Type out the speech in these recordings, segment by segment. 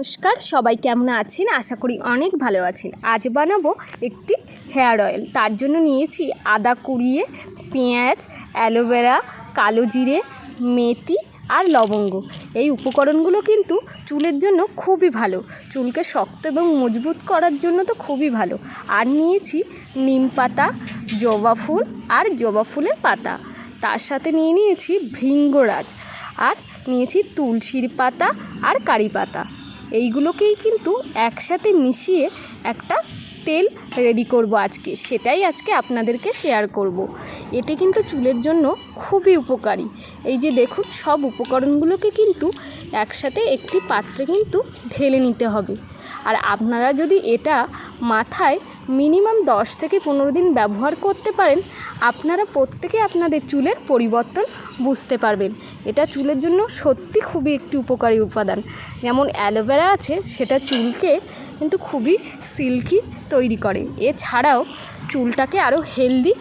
নমস্কার, সবাই কেমন আছেন? আশা করি অনেক ভালো আছেন। আজ বানাবো একটি হেয়ার অয়েল। তার জন্য নিয়েছি আদা কুড়িয়ে, পেঁয়াজ, অ্যালোভেরা, কালো জিরে, মেথি আর লবঙ্গ। এই উপকরণগুলো কিন্তু চুলের জন্য খুবই ভালো, চুলকে শক্ত এবং মজবুত করার জন্য তো খুবই ভালো। আর নিয়েছি নিম পাতা, জবা ফুল আর জবা ফুলের পাতা। তার সাথে নিয়েছি ভৃঙ্গরাজ, আর নিয়েছি তুলসীর পাতা আর কারি পাতা। এইগুলোকেই কিন্তু একসাথে মিশিয়ে একটা তেল রেডি করব আজকে, সেটাই আজকে আপনাদেরকে শেয়ার করব। এটি কিন্তু চুলের জন্য খুবই উপকারী। এই যে দেখুন, সব উপকরণগুলোকে কিন্তু একসাথে একটি পাত্রে কিন্তু ঢেলে নিতে হবে। আর আপনারা যদি এটা মাথায় মিনিমাম 10 থেকে 15 দিন ব্যবহার করতে পারেন, আপনারা প্রত্যেকে আপনাদের চুলের পরিবর্তন বুঝতে পারবেন। এটা চুলের জন্য সত্যি খুবই একটি উপকারী উপাদান। যেমন অ্যালোভেরা আছে, সেটা চুলকে কিন্তু খুবই সিল্কি তৈরি করে। এছাড়াও চুলটাকে আরও হেলদি,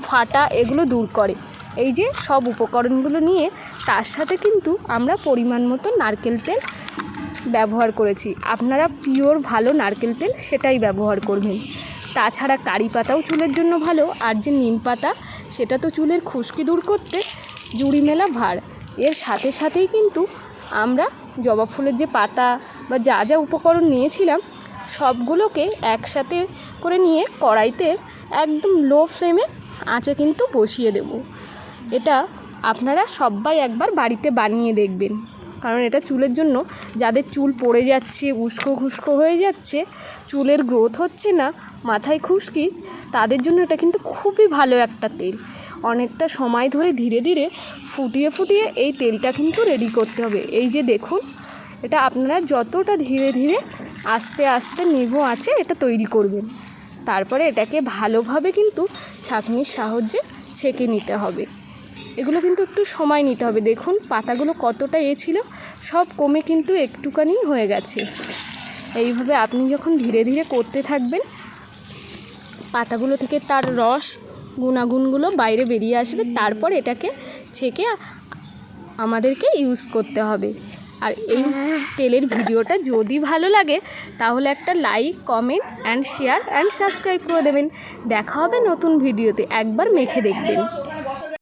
ফাটা এগুলো দূর করে। এই যে সব উপকরণগুলো নিয়ে তার সাথে কিন্তু আমরা পরিমাণ মতো নারকেল তেল ব্যবহার করেছি। আপনারা পিওর ভালো নারকেল তেল সেটাই ব্যবহার করবেন। তাছাড়া কারি পাতাও চুলের জন্য ভালো। আর যে নিম পাতা, সেটা তো চুলের খুশকি দূর করতে জুড়ি মেলা ভার। এর সাথে সাথেই কিন্তু আমরা জবা ফুলের যে পাতা বা যা যা উপকরণ নিয়েছিলাম, সবগুলোকে একসাথে করে নিয়ে কড়াইতে একদম লো ফ্লেমে আঁচে কিন্তু বসিয়ে দেব। এটা আপনারা সবাই একবার বাড়িতে বানিয়ে দেখবেন, কারণ এটা চুলের জন্য, যাদের চুল পড়ে যাচ্ছে, উস্কো খুস্কো হয়ে যাচ্ছে, চুলের গ্রোথ হচ্ছে না, মাথায় খুশকি, তাদের জন্য এটা কিন্তু খুবই ভালো একটা তেল। অনেকটা সময় ধরে ধীরে ধীরে ফুটিয়ে ফুটিয়ে এই তেলটা কিন্তু রেডি করতে হবে। এই যে দেখুন, এটা আপনারা যতটা ধীরে ধীরে আস্তে আস্তে নিভো আছে এটা তৈরি করবেন। তারপরে এটাকে ভালোভাবে কিন্তু ছাঁকনির সাহায্যে ছেঁকে নিতে হবে। এগুলো কিন্তু একটু সময় নিতে হবে। দেখুন পাতাগুলো কতটা ছিল, সব কমে কিন্তু একটুখানি হয়ে গেছে। এইভাবে আপনি যখন ধীরে ধীরে করতে থাকবেন, পাতাগুলো থেকে তার রস, গুণাগুণগুলো বাইরে বেরিয়ে আসবে। তারপর এটাকে ছেঁকে আমাদেরকে ইউজ করতে হবে। আর এই তেলের ভিডিওটা যদি ভালো লাগে, তাহলে একটা like, comment and share and subscribe করে দেবেন। দেখা হবে নতুন ভিডিওতে, একবার মেখে দেখবেন।